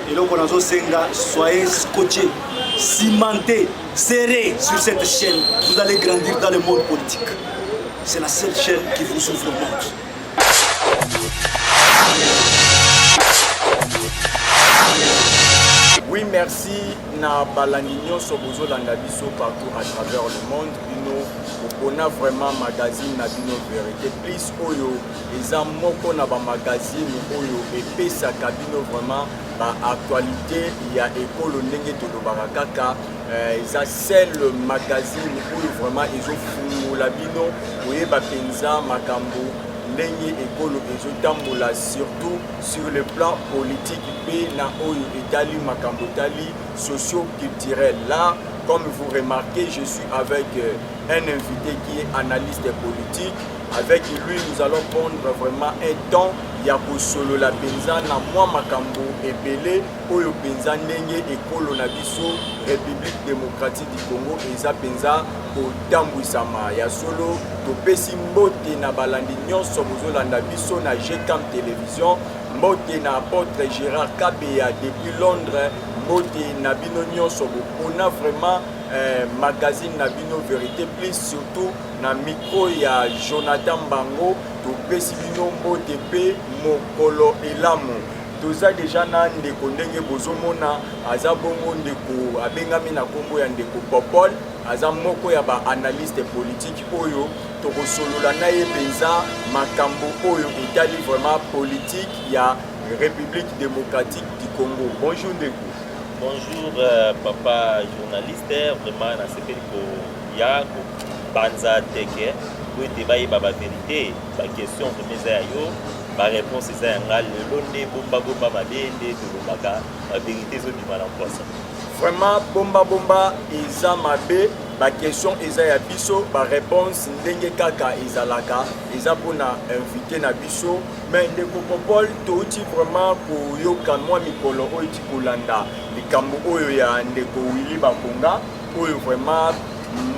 Et donc, on a Senga, soyez scotchés, cimentés, serrés sur cette chaîne. Vous allez grandir dans le monde politique. C'est la seule chaîne qui vous ouvre le monde. Oui, merci. Na balanignon sur Bozo Landabiso partout à travers le monde. On a vraiment magazine na bino vérité. Plus oyo, eza moko na ba magazine oyo epesa kabino vraiment ba actualité ya ekolo ndenge tolobaka kaka. Eza seul magazine oyo vraiment ezofungula bino oyeba penza makambo ndenge ekolo ezotambola surtout sur le plan politique pe na oyo etali makambo tali socio-culturel. Là, comme vous remarquez, je suis avec un invité qui est analyste politique. Avec lui, nous allons prendre vraiment un temps. Yako solo la penza na moi makambo ebele oyo penza ndenge ekolo na biso République démocratique du Congo eza penza otambwisama ya solo topesi mbote na balandi nyonso bozolanda biso na GCAM télévision mbote na apôtre Gérard Kabeya depuis Londres mbote na bino nyonso on a vraiment magazine na bino vérité plus surtout na micro ya Jonathan Bango topesi bino mbote pe mokolo elamu toza deja na ndeko ndenge bozomona aza bongo ndeko abengami na kombo ya ndeko Popol aza moko ya ba analyste politique oyo tokosolola na ye penza makambo oyo etali vraiment politique ya République démocratique du Congo. Bonjour ndeko. Bonjour papa journaliste, vraiment na sepeli ko ya ko banza teke ko ete ba vérité ba question de meza yo ba réponse eza yanga lelo nde bomba mabende tolobaka ba vérité zo bima na posa. Vraiment bomba eza mabe ba question eza ya biso ba réponse ndenge kaka ezalaka eza pona invité na biso mais ndeko Popol touti vraiment ko yoka mwa mikolo oyo tikolanda likambo oyo ya ndeko Willy Bakonga oyo vraiment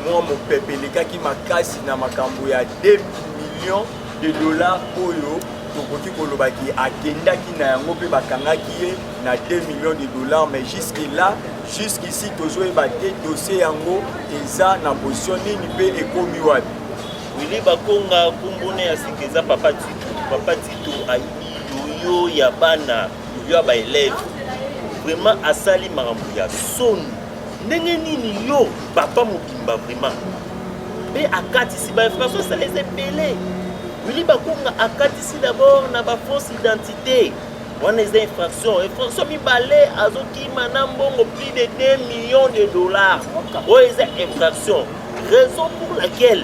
mwa mopepelekaki makasi na makambo ya 2 millions de dollars oyo tokoki kolobaki akendaki na yango pe bakangaki ye na 2 millions de dollars mais jusqu'ici tozoyeba te dossier yango eza na position nini pe ekomi wapi. Willy Bakonga kumbone ya sikeza papa Tito ayibi yo ya bana yo ba élève vraiment asali makambo ya soni ndenge nini yo papa mobimba vraiment pe akatisi ba infraction ça les épelé Willy Bakonga akatisi d'abord na ba fausse identité wana eza infraction mibale azokima na mbongo plus de 2 millions de dollars oyo eza infraction raison pour laquelle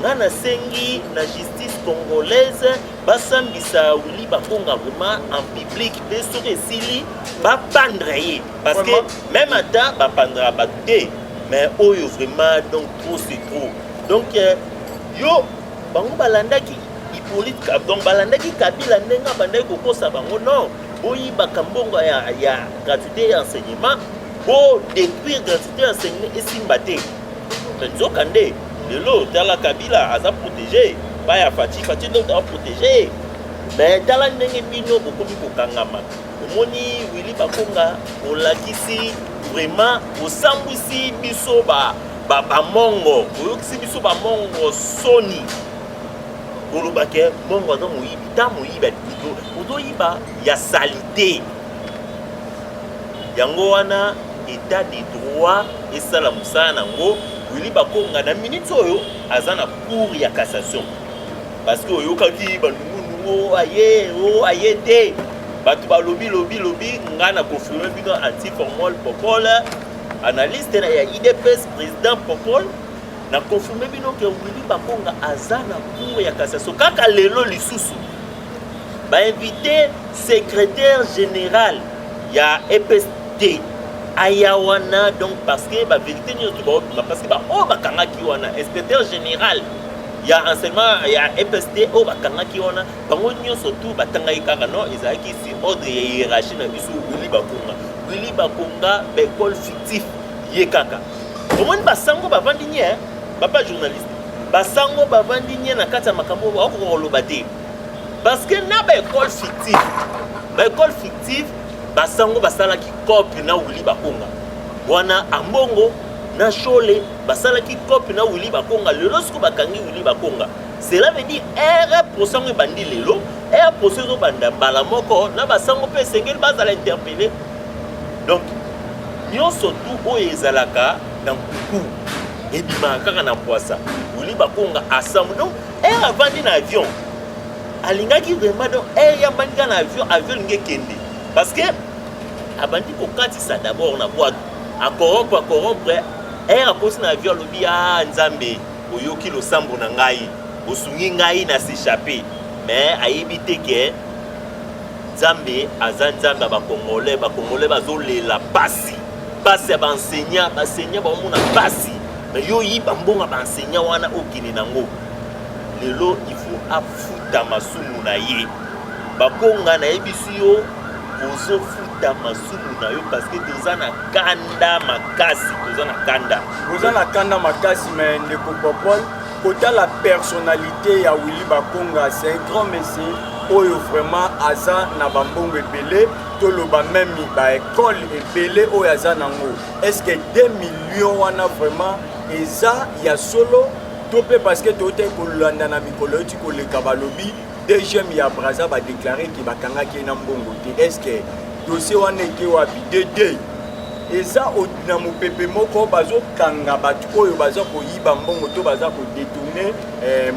ngana sengi na justice congolaise basambisa Willy Bakonga vraiment en public pe sur esili ba pandrer parce que même ata ba pandra ba te mais oyo vraiment donc trop c'est trop donc yo bango balandaki Hippolyte donc balandaki Kabila ndenga bandai kokosa bango non boyi bakambongo ya gratuité ya enseignement bo détruire gratuité ya enseignement esimba te nzokande lelo tala Kabila aza protégé ba ya Fati donc a protégé mais tala ndenge bino bokomi kokangama omoni Willy Bakonga olakisi vraiment osambwisi biso ba mongo oyokisi biso ba mongo soni olobake mongo aza moyibi ta moyibi ozoyiba ya salité yango wana état de droit esala mosala nango Willy Bakonga na minute oyo aza na cour ya cassation parce que oyokaki bandungundu aye te bato balobi nga na confirme bino anti-formol Popol analyste ya IDPS président Popol na confirme bino ke Willy Bakonga aza na cour ya cassation kaka lelo lisusu ba invité secrétaire général ya EPST ayawana donc parce que ba vérité ni tout parce que ba o bakangaki wana inspecteur général ya enseignement ya EPST o bakangaki wana bango nyonso tout batangaki kaka non ezalaki si ordre ya hiérarchie na biso Willy Bakonga école fictif ye kaka omoni basango bavandi nye papa journaliste basango bavandi nye na kati ya makambo bakokoloba te parce que na école fictive basango basala ki copie na Willy Bakonga wana ambongo na Chole basala ki copie na Willy Bakonga lelo siko bakangi Willy Bakonga. Cela veut dire R% bandi lelo R% zo banda mbala moko na basango pe sengeli bazala interpeller. Donc nyonso tout oyo ezalaka na kuku ebima kaka na poisa Willy Bakonga assemble donc avandi na avion alingaki vraiment donc yambandi na avion linge kende parce que abandi kokatisa d'abord na boîte à corrompre aposi na avion lobi nzambe oyoki losambo na ngai osungi ngai na s'échapper mais ayebi te ke nzambe aza nzambe bakongolais bazolela pasi ya baenseignant bamona pasi mais yo yiba mbonga baenseignant wana okini nango lelo il faut afuta masumu na ye bakonga na yebisi yo ozofuta masumu na yo parce que toza na kanda makasi mais ndeko Popol kota la personnalité ya Willy Bakonga c'est un grand monsieur oyo vraiment aza na bambongo ebele toloba même ba école ebele oyo aza nango est-ce que 2 millions wana vraiment eza ya solo topé parce que tote kolanda na mikolo ti koleka balobi deuxième ya Braza ba déclarer ki bakanga ki na mbongo te est-ce que dossier wana ke wapi dede eza na mopepe moko bazo kanga batu oyo baza koyiba mbongo to baza ko détourner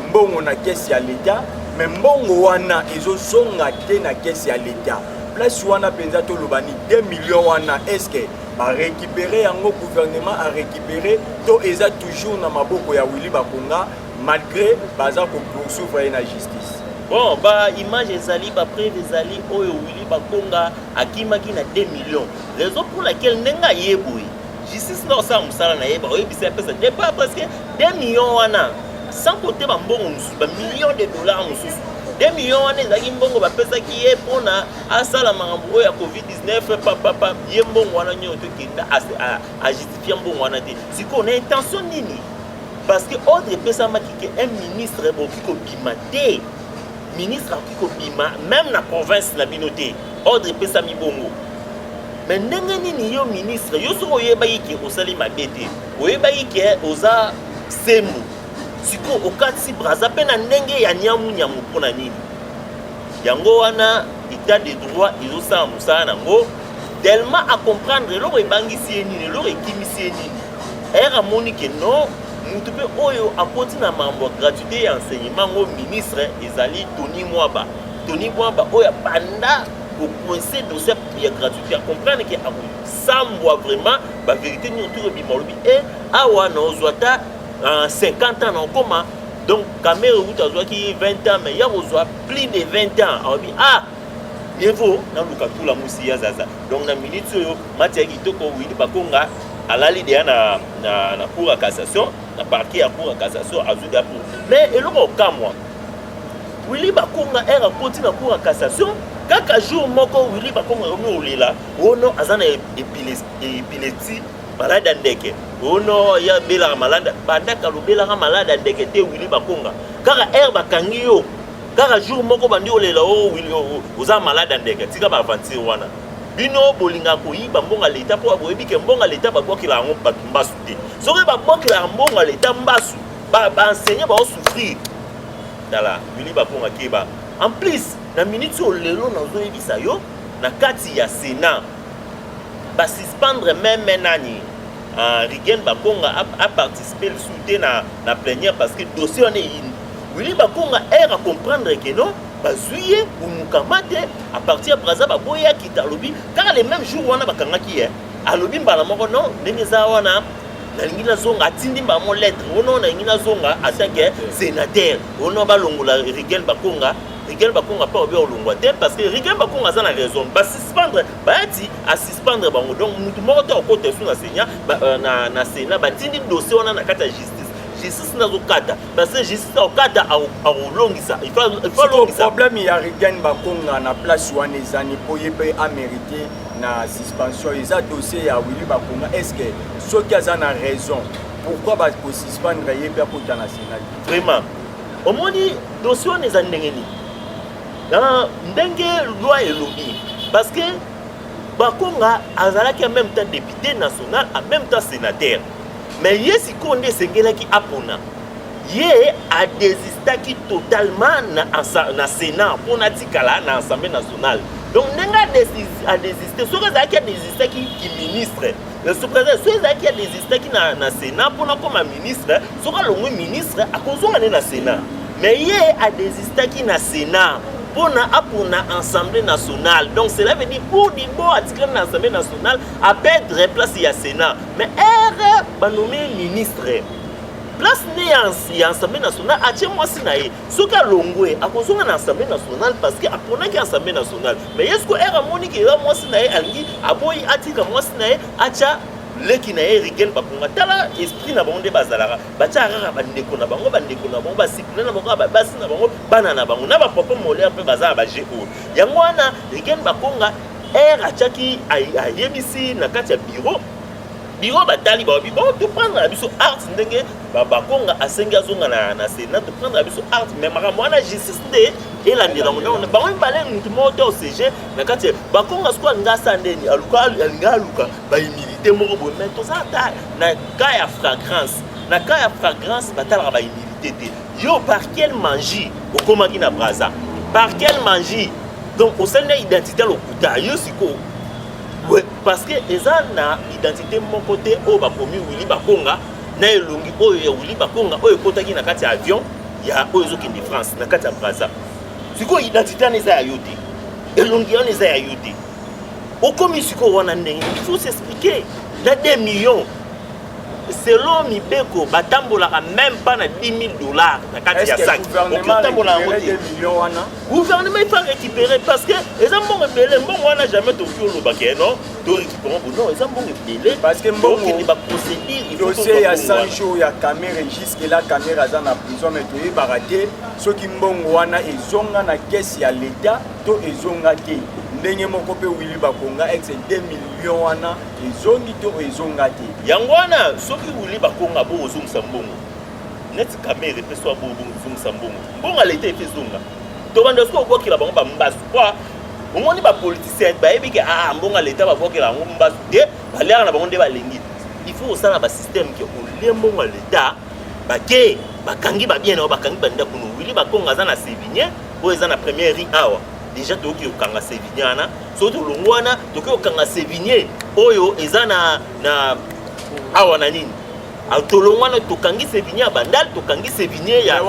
mbongo na caisse ya l'État mais mbongo wana ezozonga te na caisse ya l'État place wana penza to lobani 2 millions wana est-ce que ba récupérer yango gouvernement a récupérer to eza toujours na maboko ya Willy Bakonga malgré baza ko poursuivre na justice. Bon ba image ezali ba preuve ezali oyo Willy Bakonga akimaki na 2 millions raison pour laquelle nenga yeboyi justice na sa musala na yeba oyebisa pesa de pas parce que 2 millions wana sans compter ba mbongo mususu ba millions de dollars mususu 2 millions wana ezaki mbongo bapesa ki ye pona asala makambo oyo ya COVID-19 papa ye mbongo wana nyoto kenda a justifier mbongo wana te siko na intention nini parce que ordre pesa makike un ministre boki ko bimate ministre ko bima même na province na binoté ordre pesa mi bongo mais ndenge nini yo ministre yo soko yeba yiki osali mabete oyeba yiki oza semu siko okati Braza pe na ndenge ya nyamu mpona nini yango wana état de droit ezosala mosala nango tellement à comprendre eloko ebangisi ye nini eloko ekimisi ye nini amoni ke non mutu mpe oyo akoti na makambo ya gratuité ya enseignement ngo ministre ezali Tony Mwaba oyo banda kocoince dossier ya gratuité à comprendre ke akosambwa vraiment bavérité nini otour ebima olobi awa na ozwa ta 50 ans en coma donc caméra route a qui 20 ans mais il y a plus de 20 ans alors niveau na luka tout la musia zaza donc na minute yo matia kitoko Willy Bakonga alali de na cour à cassation na parquet à cour à cassation azuda pour mais eloko kamwa Willy Bakonga era continue na cour à cassation kaka jour moko Willy Bakonga omi olela ono azana epilepsie malade ndeke ono ya bela malade bandaka lobela malade ndeke te Willy Bakonga kaka bakangi yo kaka jour moko bandi olela Willy oza malade ndeke tika ba aventure wana bino bolinga koyiba mbonga leta po boyebi ke mbonga leta babokela yango mbasu te soki babokela mbonga leta mbasu ba enseigner ba souffrir dala Willy Bakonga keba en plus na minute olelo nazo yebisa yo na kati ya Sénat ba suspendre même nani Rigen Bakonga a participé le soutien na plénière parce que dossier on est Willy Bakonga a comprendre que non bazuye ou mukamate à partir de Braza baboya kita lobi car les mêmes jours wana bakanga ki a lobi mbala moko non ndengeza wana na lingina zonga atindi ba mo lettre ono na lingina zonga en tant que sénateur ono balongola Rigen Bakonga pas bien olongwa te parce que Rigen Bakonga a raison ba suspendre ba ti a suspendre bango donc mutu moko to côté sous na senya na Sénat ba tindi dossier wana na kata justice na zo kata parce que justice au kata a olongisa il faut longisa problème ya Rigen Bakonga na place wana ezani poyebe a mérité na suspension eza dossier ya Willy Bakonga est-ce que ceux qui a na raison pourquoi ba ko suspendre yebe a kota na Sénat vraiment au moni dossier on ezani ndengeni ndenge loi elobi parce que Bakonga azalaki en même temps député national en même temps sénateur mais ye sikoyo nde esengelaki apona ye adésistaki totalement na sénat mpona tikala na assemblée nationale donc ndenge adésisté soki azalaki adésistaki kiministre soki ezalaki adésistaki na sénat mpona koma ministre soki alongwi ministre akozonga nde na sénat mais ye adésistaki na sénat pona assemblée nationale donc cela veut dire pour dire bon atikala na assemblée nationale à perdre place ya sénat mais ere banommé ministre place ne ya assemblée nationale atie mwasi na ye soki alongwe akozonga na assemblée nationale parce que aponaki assemblée nationale mais ye siko ere amoni ke eza mwasi na ye alingi aboyi atika mwasi na ye atia leki na ye Rigaine Bakonga tala esprit na bango nde bazalaka batia kaka bandeko na bango basipule na bango basi na bango bana na bango na bapapa molaire mpe bazala baje oyo yango wana Rigaine Bakonga ere atiaki ayebisi na kati ya biro batali baobi toprendre na biso art ndenge Bakonga asengi azonga na sénat toprendre na biso art mais makambo wana justice nde elandelango bango mibale mutu moko te ocg na kati ya Bakonga sikoyo alinga asa ndeni alinga aluka baimilité moko boye mais toza ata na cas ya fragrance batalaka baimilité te yo par quelle magie okomaki na Braza par quelle magie donc osali na identité lokuta yo sikoyo ouais, parce que eza na identité moko te oyo bakomi Willy Bakonga na elongi oyo ya Willy Bakonga oyo ekotaki na kati ya avion ya oyo ezokende France na kati ya Braza sikoyo identité wana eza ya yo te elongi wana eza ya yo te okomi sikoyo wana ndenge il faut s'expliquer na 2 millions selon Mibeko batambolaka même pas na $10,000 na kati ya sac okotambola yango te gouvernement il faut récupérer parce que les ambons rebelles mbongo wana jamais toki olobaka non to récupérer non les ambons rebelles parce que mbongo il va procéder il faut dossier ya Sancho ya caméra jusque là caméra za na prison mais to yebaka te soki mbongo wana ezonga na caisse ya l'état to ezonga te ndenge moko pe Willy Bakonga ex 2 millions wana ezongi to ezonga te yango wana soki Willy Bakonga bo ozongisa mbongo net caméra pe so bo ozongisa mbongo l'état efe zonga to banda sko obokela bango ba mbasu kwa omoni ba politicien ba yebi ke mbongo l'état ba bokela ngo mbasu te balera na bango nde balengi il faut osala ba système ke olie mbongo l'état bake bakangi ba bien na bakangi banda kuno Willy Bakonga za na Sévigné bo eza na première rue awa déjà toki okanga Sévigné wana soto longwana toki okanga Sévigné oyo eza na awa na nini tolongwana tokangi Sévigné ya bandal tokangi Sévigné ya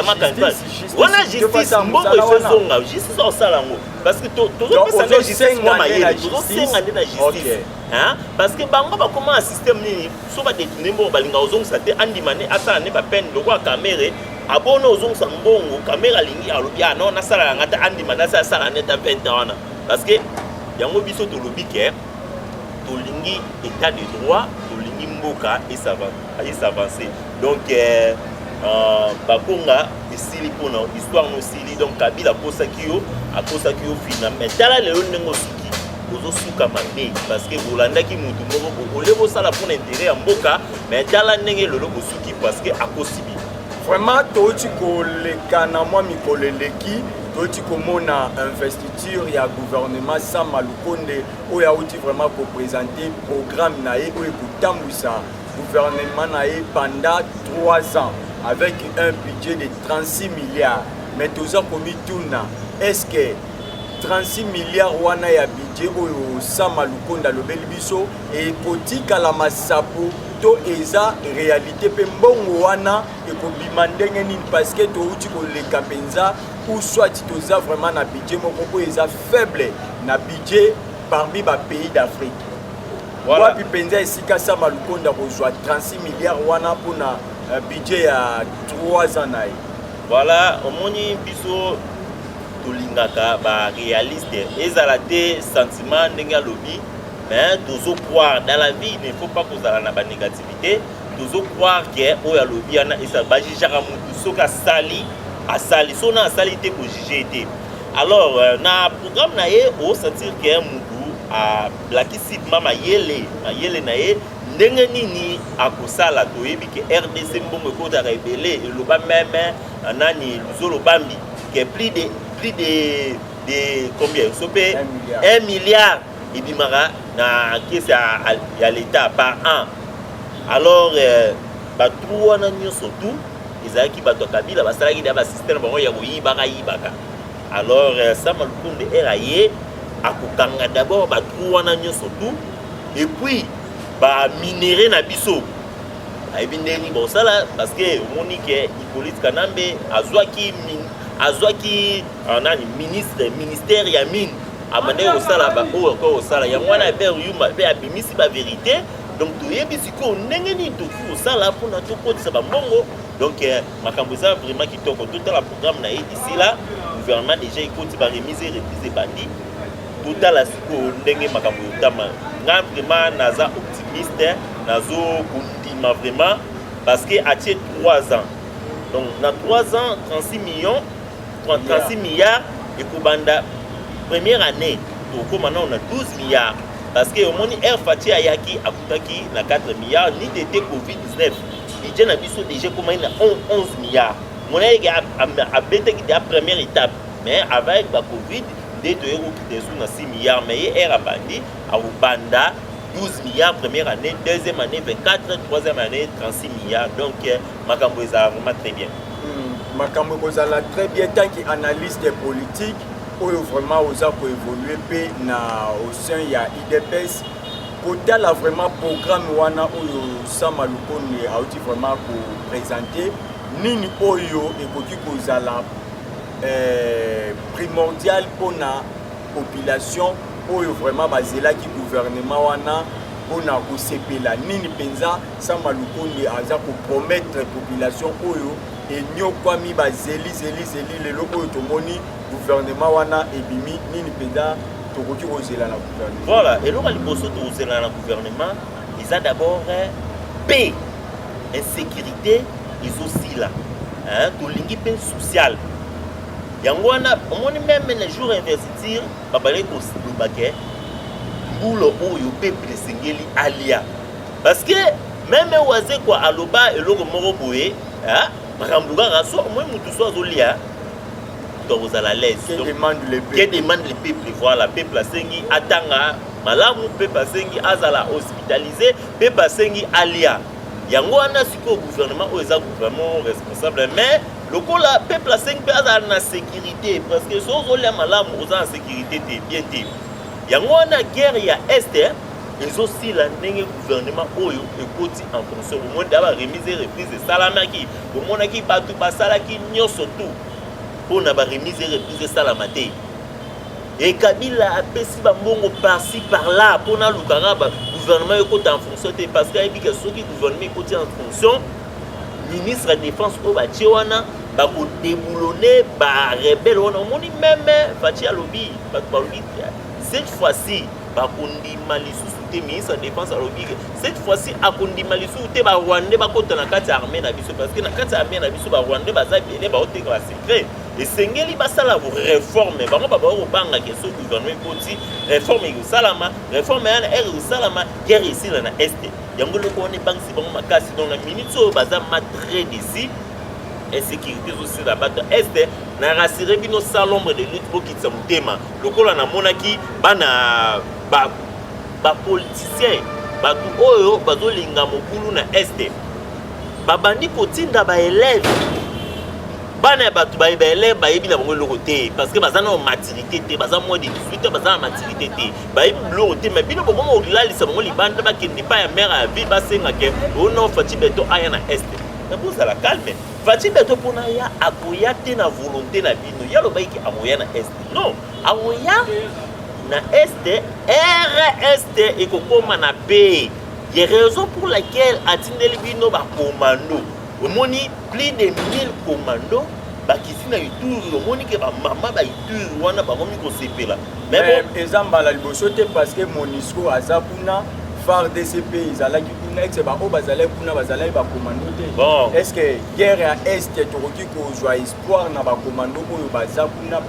makanzas wana justice mbongo efezonga justice osala yango parce que tozopesa justice mwa mayele tozosenga nde na justice parce que bango bakoma na système nini so badetine mbongo balinga ozongisa te andima ne asala ne bapene lokwa kamere abona ozongisa mbongo kamera lingi alobi non nasala yanga ta andima nasala neta 20 ans wana parce que yango biso tolobi ke tolingi état de droit tolingi mboka s'avancer donc Bakonga esili pona histoire no sili donc Kabila akosaki yo fina mais tala lelo ndenge osuki ozosuka mabe parce que bolandaki mutu moko olebo sala pona intérêt ya mboka mais tala ndenge lelo osuki parce que akosibi vraiment toti koleka na mwa mikolo eleki toti komona investiture ya gouvernement Sama Lukonde oyo auti vraiment représenter programme na ye oyo ekotambwisa gouvernement na ye pendant 3 ans avec un budget de 36 milliards mais toza komi tuna est-ce que 36 milliards wana ya budget oyo Sama Lukonde alobeli biso ekotikala masapo to eza réalité pe mbongo wana ekobima ndenge nini parce que touti koleka penza ou soit toza vraiment na budget moko eza faible na budget parmi ba pays d'Afrique voilà wapi penza esika Sama Lukonde kozwa 36 milliards wana pona budget ya 3 ans na ye voilà omoni biso tolingaka ba réaliste ezala te sentiment ndenge alobi mais toujours croire dans la vie, il ne faut pas que vous ayez la négativité. Toujours croire que vous avez le bien et ça va juger à mon tour. Sali, so na sali te ko juger. Alors, na programme na ye, on sentir que mudu a blakisi mama yele na ye ndenge nini akosala toyebi ke RDC mbongo ko da rebelle et le ba même nani luzolo bambi que plus de plus de combien? 1 milliard. Et puis, c'est à l'État par an. Alors, tout surtout, ils ont qui Kabila, système alors, ça m'a le RAE, à d'abord, surtout, et puis, minérer na biso. Bon, ça là, parce que Monique Hippolyte Kanambe, Azwaki, ministère Yamine, a demandé au sala, au sala, il y a moins à faire la vérité. Donc, tu es bien sûr, on n'est pas au sala pour notre côté, ça va mongo. Donc, ma cambosa vraiment qui toque tout le programme ici là, le gouvernement déjà écoute, va remiser et repriser bandit. Tout à la suite, on ma cambosa, vraiment, naza optimiste, nazo continue vraiment, parce que à 3 ans. Donc, dans 3 ans, 36 millions, 36 milliards, et Koubanda, première année, donc maintenant on a 12 milliards. Parce que au moins, Air Fati Ayaki a coûté 4 milliards, ni d'été Covid-19. Il y a déjà comment il a 11 milliards. Mon a bêté qui la première étape. Mais avec la Covid, des 2 euros qui étaient sous 6 milliards. Mais Air a bandé à Rwanda 12 milliards première année, deuxième année 24, troisième année 36 milliards. Donc, Makambo est vraiment très bien. Makambo est très bien tant qu'analyste politique. Où vraiment aux a évolué au sein il y a IDPS pour là vraiment programme wana où Sama Lukone a aussi vraiment pour présenter nini oyo et koki kozala primordial pour la population oyo vraiment bazela qui gouvernement wana ona ko sepela nini penza Sama Lukone aza ko promettre population oyo et nyokwami bazeli le logo tomoni gouvernement wana ebimi nini penda tokoki kozela na gouvernement. Voilà, et là liboso tozela na gouvernement, ils ont d'abord paix, insécurité, ils aussi là. Hein, tolingi paix sociale. Yango wana omoni même les jours investiture babale ko sibake bulo oyo peuple sengeli alia. Parce que même oaze kwa aloba eloko moko boye, hein, makambuga raso moi mutu so azolia. Vous à la l'aise. Que demande le peuple? Que demande le peuple? Voilà, peuple a sengi atanga malamu, peuple a sengi azala hospitalisé, peuple a sengi alia. Yango wana siko gouvernement ou les gouvernement responsable, mais le coup là peuple a sengi azala na sécurité parce que so zolia malamu oza en sécurité te bien te. Yango wana guerre ya est ils aussi la ndenge gouvernement oyo ekoti en fonction au monde d'aba remise reprise salamaki, au monde qui batu basalaki nyoso tout. On a remise et reprise ça la maté. Et Kabila a pesi bambongo par-ci par-là pour na lukanga gouvernement écoute en fonction parce qu'il y a que ceux qui gouvernement écoute en fonction ministre de défense au Batiwana ba ko déboulonner ba rebelle on moni même Fatia lobby cette fois-ci ba kondi malisu ministre de défense à lobby cette fois-ci a kondi malisu te ba Rwanda ba kota na kati armée na biso parce que na kati armée na biso ba Rwanda ba za bien ba ote ka secret et sengeli ba sala vous réforme ba ba ba banga que ce gouvernement poti réforme yo salama réforme ya er salama guerre ici na est yango le ko ne bank si ba makasi dans la minute so ba za matre d'ici insécurité aussi la batte est na rassurer bino sa l'ombre de lutte pour kitsa mutema lokola na monaki bana ba politicien batu oyo bazolinga mokulu na este babandi kotinda ba élève bana batu ba élève ba yebi na bango loko te parce que bazana maturité te bazana moins de 18 ans bazana maturité te ba yebi loko te mais bino bongo olalisa bango libanda ba kende pa ya mère à vie ba senga ke ono Fati Beto aya na este na boza la calme Fati Beto pona ya akoya te na volonté na bino ya lo ba ki amoya na este non amoya na este RST et kokoma na paix. Il y a raison pour laquelle atindeli bino ba commando. Omoni plus de 1000 commandos ba kisina ituru omoni ke ba mama ba ituru wana ba komi ko sepela. Mais bon ezamba la liboso te parce que Monisco azakuna phare DCP izalaki kuna exe ba o bazala kuna bazala ba commando te. Bon. Est-ce que guerre à est tokoki ko joie espoir na ba commando oyo bazakuna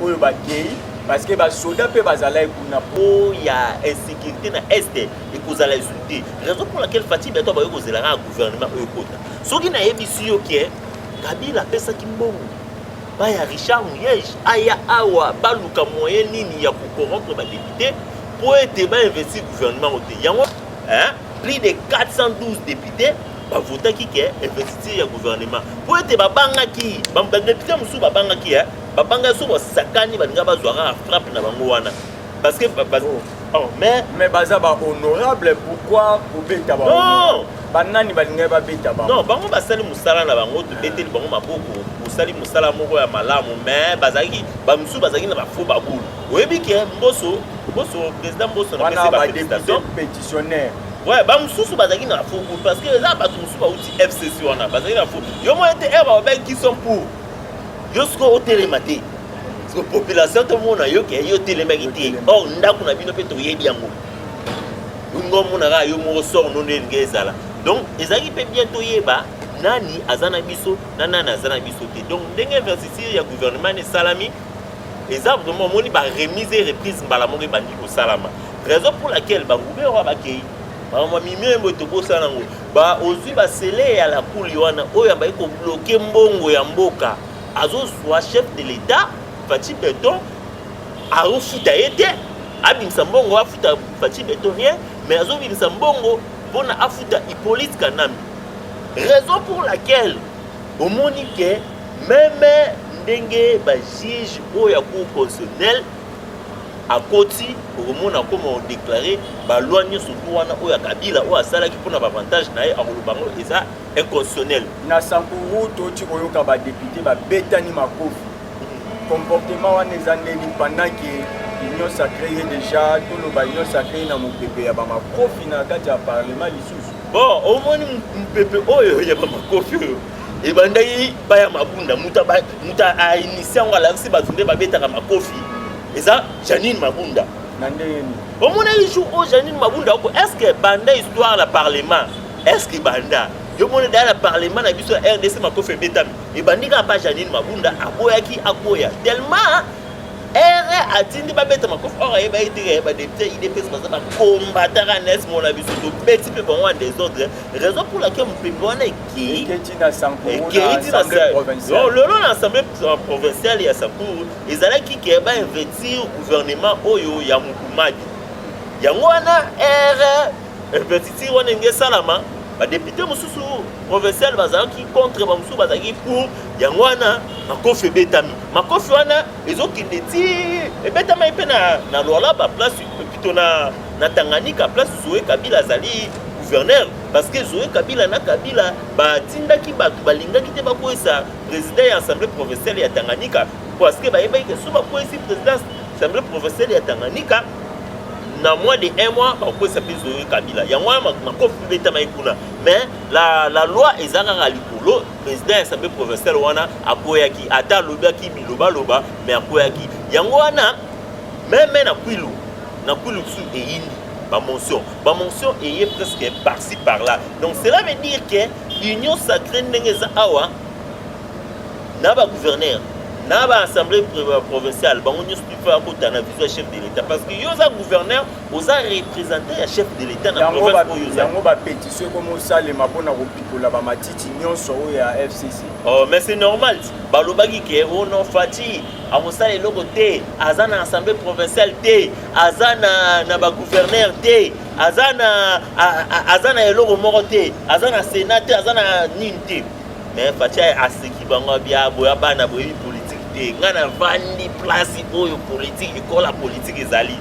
oyo ba kei parce que les soldats peuvent aller pour il y a insécurité dans l'Est et qu'ils allaient insulter. Raison pour laquelle Fati Beto va y avoir un gouvernement. Ce qui n'a pas été sûr, Kabila a fait ça qui est bon. baya Richard Muyej aya awa baluka moyen nini ya corrompre ba député pour être ba investir gouvernement ote yango plus de 412 députés ba voter ki ke investir ya gouvernement pour être ba banga ki ba député musu ba banga ki ba banga so ba sakani ba nga ba zwara frappe na bango wana parce que oh mais baza ba honorable pourquoi obeta ba non banani balinga ba beta ba non bango basali musala na bango to beteli bango maboko usali musala moko ya malamu mais bazaki ba musu bazaki na ba fo ba bulu oyebi ke mboso président mboso na pesa ba député pétitionnaire ouais ba musu bazaki na fo bulu parce que za ba musu ba uti FCC wana bazaki na fo yo mo ete ba ba qui sont pour jusqu'au télématé parce que population tout le monde yo ke yo télématé oh ndako na bino pe to yebi yango ngombo na ga yo mo sort non ngezala donc ezaki pe bientôt yeba nani azana biso nani azana biso te donc ndenge investiture ya gouvernement ne salami eza vraiment moni ba remise et reprise mbala moko bandi ko salama raison pour laquelle ba gouverneur ba kei ba mimi mboto ko salango ba ozui ba sele ya la kuli wana oyo ba ko bloquer mbongo ya mboka azo soit chef de l'état Fati Beton a refuta ete abimisa mbongo afuta Fati Beton rien mais azo bimisa mbongo bona afuta Hippolyte Kanambi raison pour laquelle au monique même ndenge ba juge oya cour constitutionnelle à côté au mona comme on déclaré ba loi nyoso wana oya Kabila o asala ki pona ba avantage na ye akolobango eza inconstitutionnel na sankuru toti koyoka ba député ba betani makofi comportement wana eza ndeni pendant que union sacrée déjà tout le ba union sacrée na mopepe ya ba makofi na kati ya parlement lisusu bon au moins mopepe oyo ya ba makofi oyo ebandai baya mabunda muta a initié ngo la nsi batunde ba betaka makofi eza Janine Mabunda na ndeni au moins il joue au Janine Mabunda est-ce que banda histoire la parlement est-ce que banda yo mona dans le parlement na biso RDC makofi betami ebandika pa Janine Mabunda aboyaki akoya tellement ere atindi ba beta makofi ora yeba itire ba député IDPS parce que combattre anes mona biso to beti pe bon en désordre raison pour laquelle mon peuple wana qui na Sankuru na assemblée provinciale le l'assemblée provinciale ya Sankuru ezala ki ba investir gouvernement oyo ya Mukumadi yango wana ere investiture wana nge salama ba député mususu provincial bazaki contre ba mususu bazaki pour yango wana makofi betami makofi wana ezokinde ti ebetama ipe na lola ba place plutôt na Tanganyika place Zoé Kabila azali gouverneur parce que Zoé Kabila na Kabila ba tindaki batu balingaki te bakoisa président ya assemblée provinciale ya Tanganyika parce que ba yebaki ke suba koisi président assemblée provinciale ya Tanganyika na moins de 1 mois on s'appelle Zoé Kabila ya moi makofi betama ikuna mais la loi ezanga likolo président assemblée provinciale wana akoyaki ata lobaki biloba mais akoyaki yango wana même na kwilu su eyini ba mention est presque par-ci par-là donc cela veut dire que union sacrée ndengeza awa na ba gouverneur na ba assemblée provinciale bango nyos tu fais akota na vision chef de l'état parce que yoza gouverneur oza représenter ya chef de l'état na province oyoza yango ba pétition comme ça les mapona kopikola ba matiti nyonso oyo ya FCC oh mais c'est normal balobaki ke ono fati amosala eloko te aza na assemblée provinciale te aza na ba gouverneur te aza na eloko moko te aza na sénat te aza na nini te mais fati aseki bango bia boya bana boyebi politique ngana vandi place oyo politique ikola politique ezali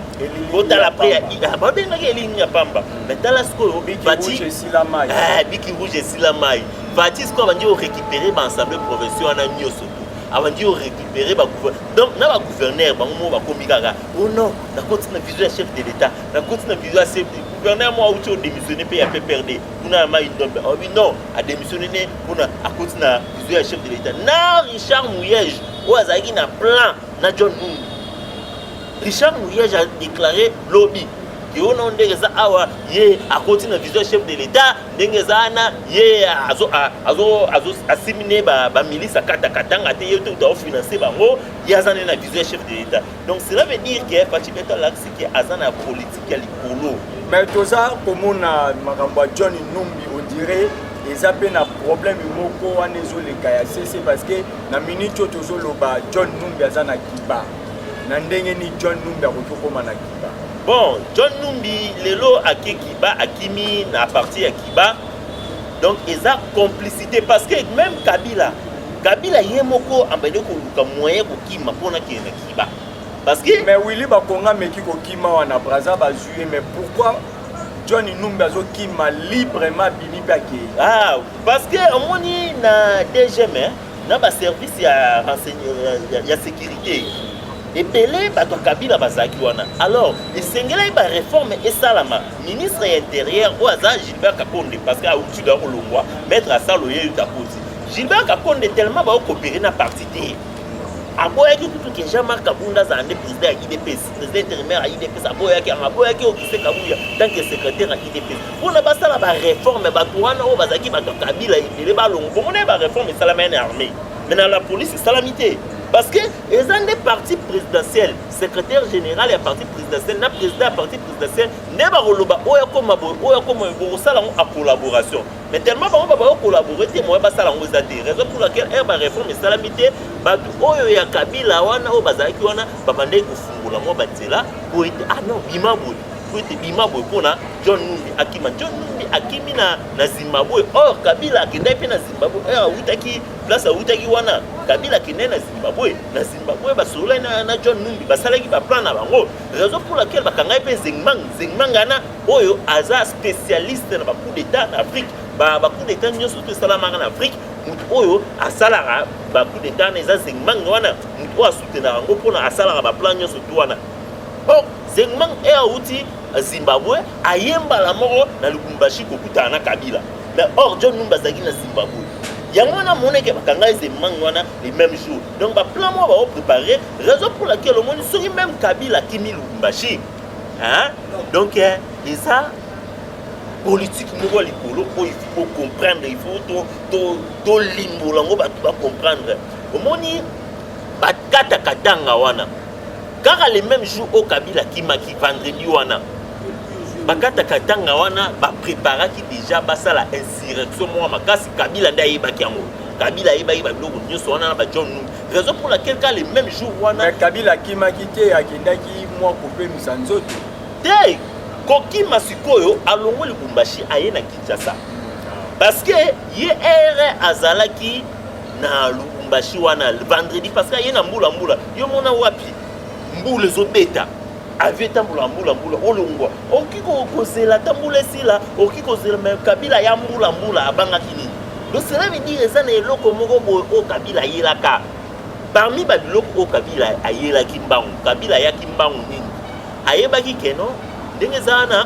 botala après ba bengaki elingi ya pamba mais tala sikoyo bati biki rouge esila mai bati sikoyo bandi o récupérer ba assemblée provinciale wana nyonso abandi o récupérer ba gouverneur donc na ba gouverneur bango mo bakomi kaka oh non na continue na vision chef de l'état na continue na vision chef gouverneur moi auto démissionner pe ya pe perdre kuna ma indombe oh non a démissionner kuna a continue na vision chef de l'état na Richard Muyej ou azaki na plan na John Nungu Richard Muyej a déclaré lobby que on a ndengeza awa ye a continue na vision chef de l'état ndengeza na ye azo assiminer ba milice kata katanga te yeto to financer bango yazana na vision chef de l'état donc cela veut dire que Fati Beton l'axe qui azana politique ya likolo mais toza komona makambo John Numbi on dirait eza pe na problème moko wana ezoleka ya CC parce que na minute oyo tozoloba John Numbi aza na Kiba na ndenge ni John Numbi akoki koma na Kiba. Bon, John Numbi lelo ake Kiba akimi na partie ya Kiba, donc eza complicité parce que même Kabila ye moko ambende koluka moyen kokima mpona kende na Kiba. Parce que mais Willy Bakonga meki kokima wana Braza bazue, mais pourquoi John Numbi azokima librement bini pake? Ah, parce que omoni na DGM na ba service ya renseignement ya sécurité ebele bato Kabila bazaki wana. Alors esengela ba réforme esalama ministre ya intérieur o aza Gilbert Kakonde parce que autu da kolongwa maître asaloye utapozi Gilbert Kakonde tellement ba coopérer na parti te aboyaki tout que Jean-Marc Kabunda za ande président ya IDPS président intérimaire ya IDPS aboyaki okise Kabuya tant que secrétaire ya IDPS pona basala ba réforme bato wana o bazaki bato Kabila ebele balongo bomona ba réforme esalama na armée maintenant la police salamité parce que les des partis présidentiels, secrétaire général et parti présidentiel, na président du parti présidentiel, ne ba roloba oya comme ça en collaboration. Mais tellement ba collaborer, moi ba ça en zate. Raison pour laquelle ba réforme et salamité, ba oyo ya Kabila wana o bazaki wana ba bande ko fungula mo batela pour être ah non bima boy. Pour être bima boy pona John Numbi akimi na Zimbabwe. Or Kabila akenda pe na Zimbabwe. Utaki place utaki wana Kabila kende na Zimbabwe basola na John Numbi basalaki ba plan na bango. Raison pour laquelle bakanga pe Zengmang ana oyo aza spécialiste na ba coup d'état en Afrique. Ba coup d'état nyonso to salama en Afrique. Mutu oyo asalara ba coup d'état na Zengmang wana. Mutu oyo soutenir ngo pona asalara ba plan nyonso to wana. Oh, Zengmang auti Zimbabwe ayemba la moko na Lubumbashi kokuta na Kabila. Mais or John Numbi azaki na Zimbabwe. Yango na moneke bakanga Zengmang wana les mêmes jours. Donc ba plan moi va préparer raison pour laquelle le monde soki même Kabila kimi Lubumbashi. Hein? Donc et ça politique moko likolo il faut comprendre, il faut to limbo lango ba comprendre. Au moni ba kata katanga wana. Car les mêmes jours au Kabila qui vendredi wana bakata katanga wana ba préparer qui déjà basa la insurrection moi makasi Kabila nda yebaki yango Kabila yeba biloko nyonso wana ba John Numbi raison pour laquelle quand les mêmes jours wana Kabila kimaki te akendaki moi couper misanzoto te kokima sikoyo alongo Lubumbashi aye na Kinshasa parce que ye ere azalaki na Lubumbashi wana vendredi parce que aye na mbula yo mona wapi mbula zobeta avie tambula mbula olongwa okiko kozela tambula sila okiko kozela Kabila ya mbula abanga kini donc cela veut dire ça na eloko moko boy o Kabila yelaka parmi ba biloko o Kabila ayela kimbangu Kabila ya kimbangu nini ayebaki keno ndenge zana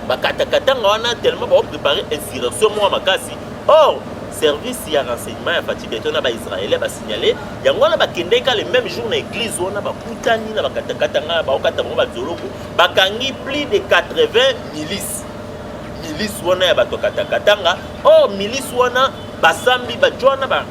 bakatakatanga wana tellement ba préparer insurrection moi makasi or service ya renseignement ya Fatigue na ba Israélien ba signaler yango na bakendeka les mêmes jours na église wana ba putani na bakatakatanga ba okatanga ba zoloko bakangi plus de 80 milices wana ya bato katakatanga oh milice wana basambi ba jona ba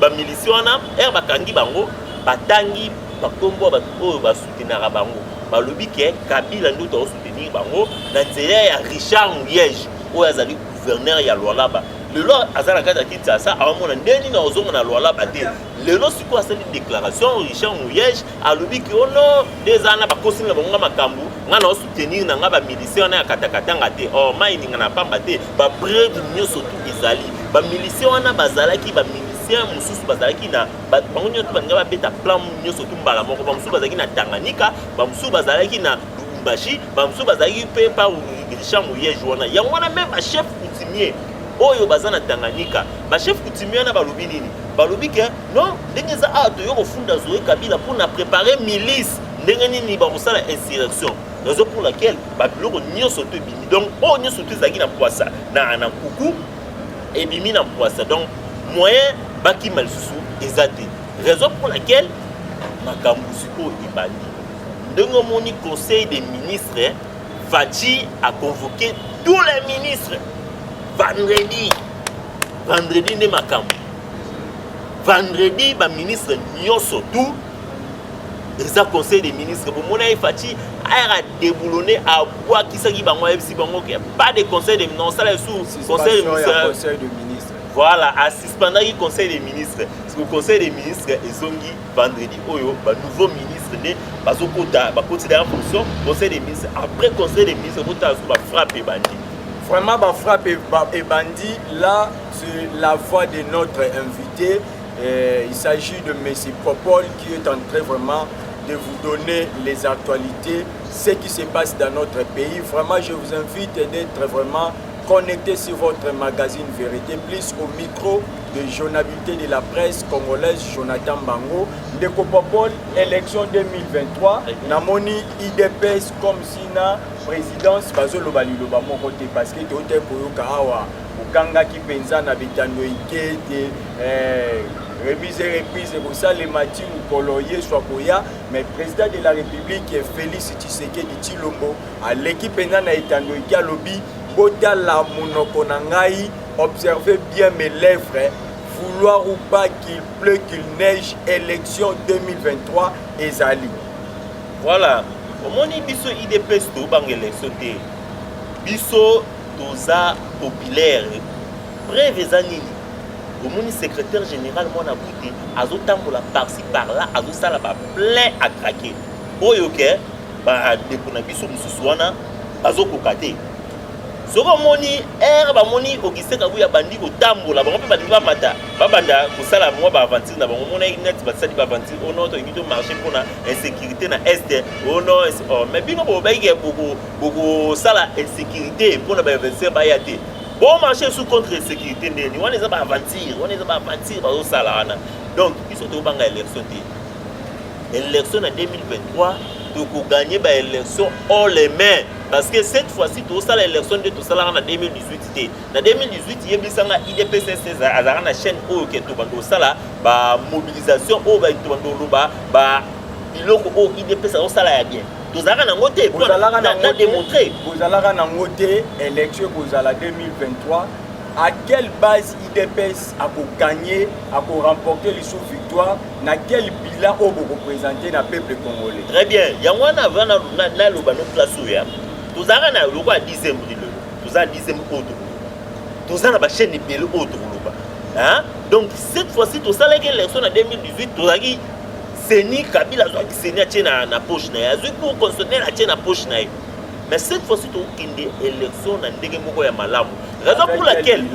milice wana bakangi bango batangi bakombo ba oyo ba soutenir bango balobi ke Kabila ndo to soutenir bango na nzela ya Richard Muyej oyo azali gouverneur ya Lualaba lelo azala kata Kinshasa awamona ndeni na ozonga na Lualaba te lelo siko asali déclaration Richard Muyej alobi ke ono des ana bakosi na bango makambu ngana o soutenir na ngaba miliciens na katakatanga te oh maini ngana pamba te ba preuve nyonso tout ezali ba miliciens wana bazalaki ba miliciens mususu bazalaki na bango nyonso banga beta plan nyonso tout mbala moko ba mususu bazalaki na Tanganyika ba mususu bazalaki na Lubumbashi ba mususu bazalaki pe pa Richard Muyej wana yango wana même ba chef coutumier oyo bazana Tanganyika ba chef coutumier na balobi nini balobi ke non ndenge za ato yo kofunda zoe Kabila pour na préparer milice ndenge nini ba kosala insurrection raison pour laquelle ba biloko nyonso to bimi donc o nyonso to zaki na poisa na kuku et bimi na poisa donc moyen baki malisusu ezate raison pour laquelle makambo siko ibandi ndenge moni conseil des ministres Fati a convoqué tous les ministres vendredi ne makambo vendredi ba ministre nyonso tout eza conseil des ministres bomona efati a déboulonné à bois qui s'agit bango FC bango pas de conseil des ministres non ça sous conseil de ministres voilà à suspendre le conseil des ministres parce que le conseil des ministres ezongi vendredi oyo ba nouveau ministre né bazokota ba considérer en fonction conseil des ministres après conseil des ministres bota ba frappe bandi vraiment ba frappe et bandi là c'est la voix de notre invité. Il s'agit de M. Popol qui est en train vraiment de vous donner les actualités, ce qui se passe dans notre pays. Vraiment, je vous invite d'être vraiment connecté sur votre magazine Vérité Plus au micro de journalité de la presse congolaise Jonathan Bango. Ndeko Popol, élection 2023, namoni IDPS comme sina présidence bazolo baliloba mon côté parce que tout est koyoka awa okanga ki penza na bitando ikete reprise pour ça les matins koloye soit koya mais président de la République Félix Tshisekedi Tshilombo à l'équipe penza na itando ikya lobby bota la monoko na ngai observez bien mes lèvres vouloir ou pas qu'il pleut qu'il neige élection 2023 ezali voilà omoni biso IDPS to bangele sauté biso toza populaire bref ezanini omoni secrétaire général mona buti azotambola par-ci par-là azosala ba plein à craquer oyo ke ba dekona biso mususu wana bazokoka te soko moni ba moni Augustin Kabuya bandi kotambola bango pe bandi bamata babanda kosala mwa ba aventure na bango mona net basali ba aventure ono to ngito marché pona insécurité na est ono mais bino bo baige boko sala insécurité pona ba aventure ba yate bon marché sous contre insécurité ndeni wana eza ba aventure bazo sala wana donc biso to banga élection te élection en 2023 to ko gagner ba élection haut les mains. Parce que cette fois-ci, tout ça, l'élection de tout ça, en 2018. En 2018, il y a eu IDPS à la chaîne où il y a la mobilisation, où il y a IDPS à la bien. Tout ça, on a démontré. Vous allez en voter élection pour la 2023. À quelle base IDPS a gagné, a remporté les sous-victoires, dans quel bilan vous représentez le peuple congolais? Très bien. Il y a un place tous avons na loko à 10e brilo tous à 10e autre tous à la chaîne belle autre hein donc cette fois-ci tout ça l'élection en 2018 tout ça qui Seni Kabila zo qui Seni a tient na poche na azu pour consommer la tient na poche na mais cette fois-ci tout kinde élection na ndenge moko ya malamu raison pour laquelle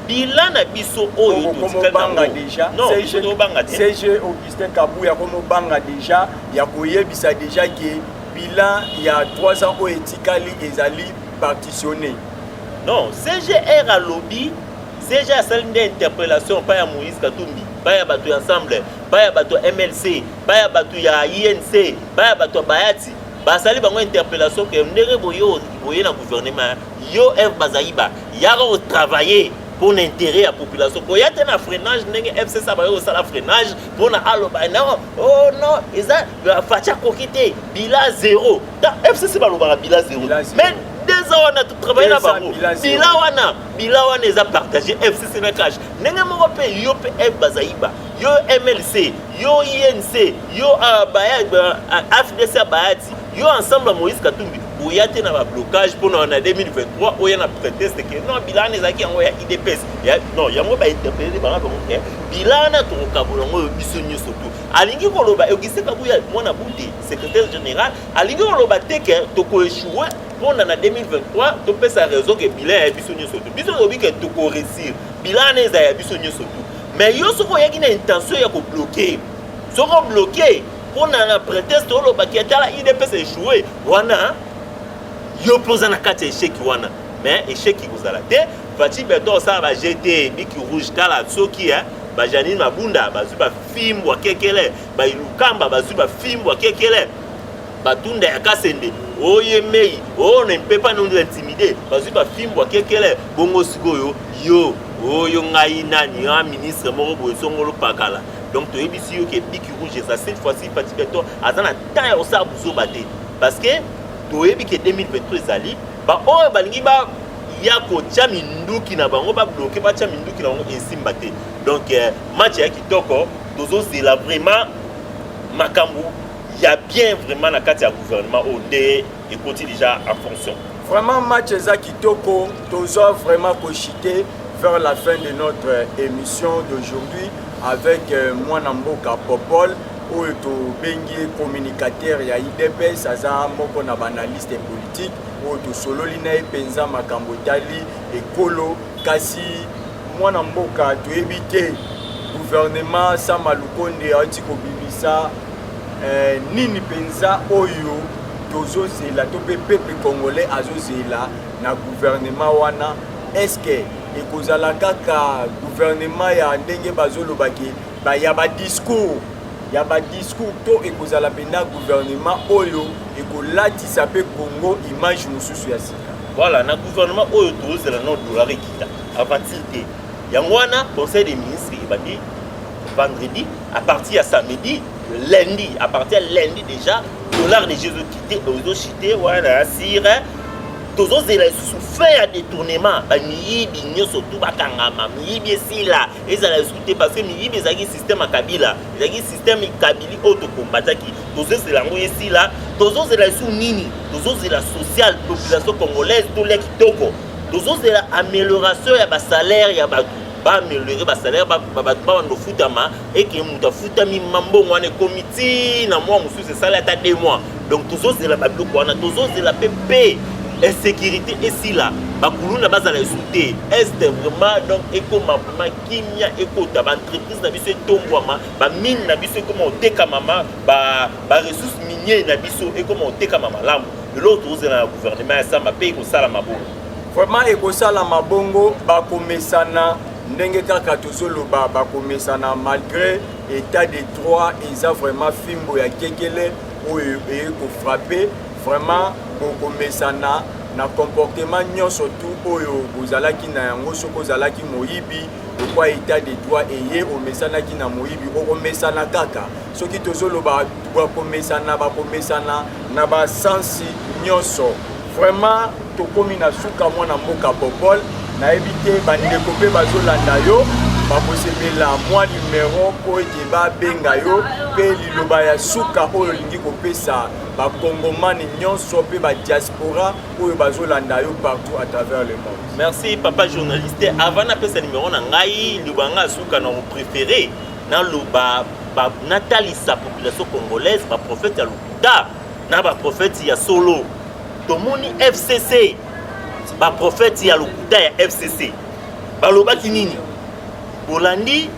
bilan na biso oyo to banga déjà non c'est banga CG Augustin Kabuya comme banga déjà ya koyebisa déjà que bilan il y a 3 ans au etikali ezali partitionné. Non, CGR à lobby, CG a salle d'interpellation pas à Moïse Katumbi, pas à Batu Ensemble, pas à Batu MLC, pas à Batu ya INC, pas à Batu Bayati. Ba sali bango interpellation que ndere boyo na gouvernement yo F Bazaïba, ya go travailler pour l'intérêt de la population. Quand il y a un freinage, il y a un freinage pour oh non, ils ont fait un bilan zéro. FCC va le bilan zéro. Mais 2 ans, on a tout travaillé là-bas. Bilan, on les a partagé. FCC na cash. Nenga mo pe yo F Bazaïba, yo MLC, yo INC, yo AFDC Bayati, yo ensemble Moïse Katumbi. Il y a un blocage pour nous en 2023 où il y a un prétexte que non, bilan est qui en IDPS. Non, il y a un interpellé par rapport au bilan na to kabulongo bisonyo surtout. Alingi ko loba Augustin Kabuya mona bouti secrétaire général, alingi ko loba teke to ko échouer pour en 2023 to peut sa raison que bilan est bisonyo surtout. Bisonyo obi que to ko réussir. Bilan est ya bisonyo surtout. Mais yo soko ya kina intention ya ko bloquer. Soko bloquer pour na prétexte to loba ki atala IDPS échouer. Wana yo posa na kati échec wana mais échec qui vous a la tête Fati beto ça va jeter biki rouge kala soki ba Janine Mabunda ba zuba film wa kekele ba ilukamba ba zuba film wa kekele ba tunda ya kasende oye mei on ne peut pas nous intimider ba zuba film wa kekele bongo sikoyo yo oyo ngai nani un ministre moko boye songolo pakala donc to ebisi yo ke biki rouge ça cette fois-ci Fati beto azana ta ya osa buzo baté parce que toyebi ke 2023 ezali ba oyo balingi ba ya ko tia minduki na bango ba bloquer ba tia minduki na bango esimba te donc match ya kitoko tozo zela vraiment makambu il y a bien vraiment la carte du gouvernement au dé et continue déjà en fonction. Vraiment, match Kitoko, toujours vraiment cochité vers la fin de notre émission d'aujourd'hui avec moi Namboka Popol, où bengi communicateur ya IDPS, aza moko na analyste politique, où to solo lina penza makambo tali ekolo kasi moi Namboka to éviter gouvernement Sama Lukonde ati ko bimisa nini penza oyo tozo zela to peuple congolais azozela na gouvernement wana. Est-ce que ekozala kaka gouvernement ya ndenge bazolobaki ba ya ba discours to ekozala penda gouvernement oyo ekolatisa pe Congo image mususu ya sika? Voilà, na gouvernement oyo tozela no dollar ekita avantir te yango wana conseil des ministres ebandi vendredi à partir de samedi, lundi, à partir de lundi déjà, dollar de Jésus quitté, aux chité, voilà, sire, tous os élèves souffert à détournement, miyibi surtout bakangama, miyibi sila, ils allaient soutenir parce que miyibi zagi système à Kabila, zagi système Kabili auto combataki, tous os élèves sila, tous os élèves sous nini, tous os élèves social, population congolaise, tous les kitoko, tous os élèves amélioration ya ba salaire ya ba ba améliorer ba salaire ba no futama et que muta futami mambo wana comité na moi musu c'est salaire ta 2 mois donc tous os élèves ba biloko wana tous os élèves PP insécurité et si là bakuluna bazala souté est vraiment donc éco vraiment kimia éco ta entreprise na biso tombwama ba mine na biso comment teka mama ba ressources minières na biso et comment teka mama lambo l'autre aux la gouvernement ça m'a payé ko sala mabongo vraiment éco sala mabongo ba komesana ndenge kaka tozoloba ba komesana malgré état de droit eza vraiment fimbo ya kekele oyo ko frapper vraiment komesana na comportement nyonso tout oyo bozalaki na yango soko zalaki moyibi kwa état de droit eye omesana ki na moyibi omesana kaka soki tozoloba bakomesana na ba sensi nyonso vraiment tokomi na suka mwana mboka Popol na éviter bandeko pe bazolanda yo bakosepela mwa numéro po ete babenga yo pe liloba ya suka oyo lingi kopesa bakongomani nyonso pe badiaspora oyo bazolanda yo partout à travers le monde. Merci papa journaliste. Avant d'appeler numéro na ngai libanga suka na préféré na loba natali sa population congolaise ba prophète ya Lokuta na ba prophète ya Solo tomoni FCC ba prophète ya Lokuta ya FCC baloba kinini Bolandi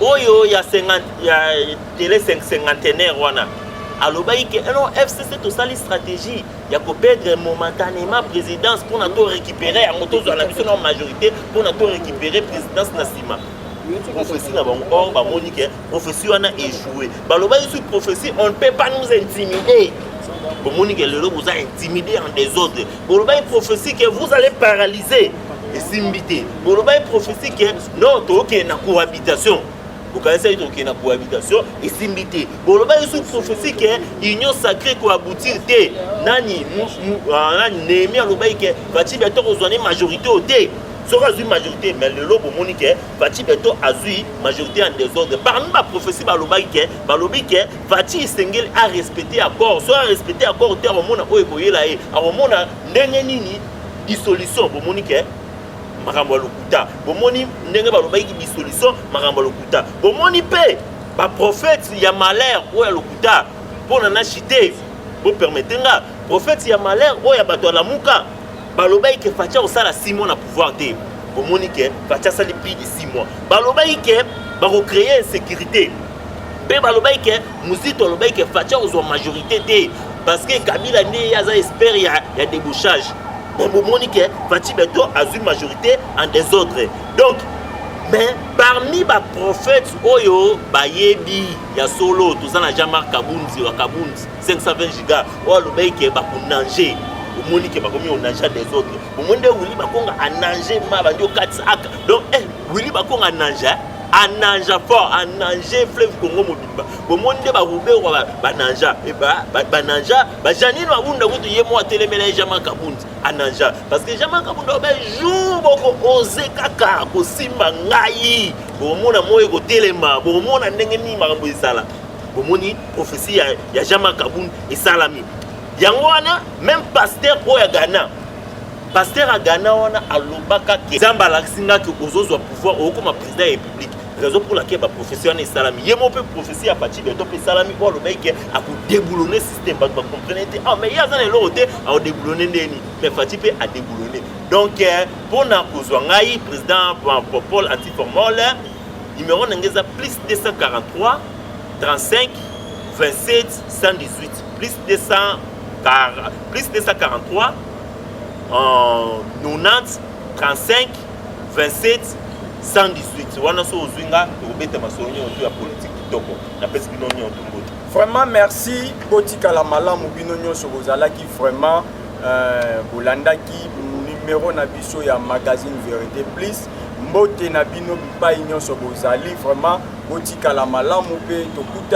oyo ya 50 ya télé 50 wana alobai que non FCC to sali stratégie ya ko perdre momentanément présidence pour na to récupérer en moto za la mission en majorité pour na to récupérer présidence na sima prophétie na bango or ba monique prophétie wana échoué balobai sur prophétie on ne peut pas nous intimider pour monique le vous a intimidé en désordre balobai prophétie que vous allez paralyser et simbité balobai prophétie que non to que na cohabitation. Vous connaissez la cohabitation et simbité. Bon, le bail sous prophétie que l'union sacrée ko aboutir té. Nani némi le bail que Fati bientôt rejoindre majorité au té. Sera une majorité mais le lobo monique Fati bientôt azui majorité en désordre. Parmi ma prophétie ba le bail que Fati Sengel a respecté accord, soit respecté accord terre au monde o boyela e. Au monde ndenge nini dissolution bo monique makambo lokuta bomoni ndenge balobaki dissolution makambo lokuta bomoni pe ba prophète ya malheur o ya lokuta pona na chité bo permettenga prophète ya malheur o ya bato la muka balobaki ke fatia osala 6 mois na pouvoir te bomoni ke fatia sali plus de 6 mois balobaki ke ba recréer insécurité pe balobaki ke muzito balobaki ke fatia ozwa majorité te parce que Kabila ne yaza espère ya débouchage. Monique Fati Beto a une majorité en désordre. Donc, mais parmi les prophètes, Oyo, Bayebi, ya Solo, tout ça, n'a jamais Kabunzi, 520 gigas, ou le bail qui est pour nager. Monique est commis au nager des autres. Au monde où il va à nager, ma bandio 4 sacs. Donc, Willy Bakong à nager. A nanja fort, a nanger fleuve Congo mobimba. Au monde ba roubé ou ba nanja et ba nanja ba janine wa bunda kutu ye mo telemela jama kabunzi a nanja parce que jama kabunda ba jour boko oser kaka ko simba ngai bo mona moyo ko telema bo mona ndenge ni makambo isala bomoni prophétie ya Jean-Marc Kabund et salami yango wana même pasteur oya Ghana pasteur à Ghana wana alobaka ke zamba laksinga ke ozozwa pouvoir okoma président ya république raison pour laquelle ba professeur ne salami yemo pe prophétie à partir de top salami pour le mec a ko déboulonner système ba comprendre ah mais ya zana l'autre a déboulonner ndeni mais fati pe a déboulonner donc pour na kozwa ngai président Paul antiformol numéro ngeza plus 243 35 27 118 plus 243 90 35 27 118 wana so ozwinga obeta masonyo oto ya politique kitoko na pesi bino nyonso mbote. Vraiment merci botika la malamu bino nyonso bozalaki vraiment bolandaki numéro na biso ya magazine Vérité Plus mbote na bino bipai nyonso bozali vraiment botika la malamu pe tokuta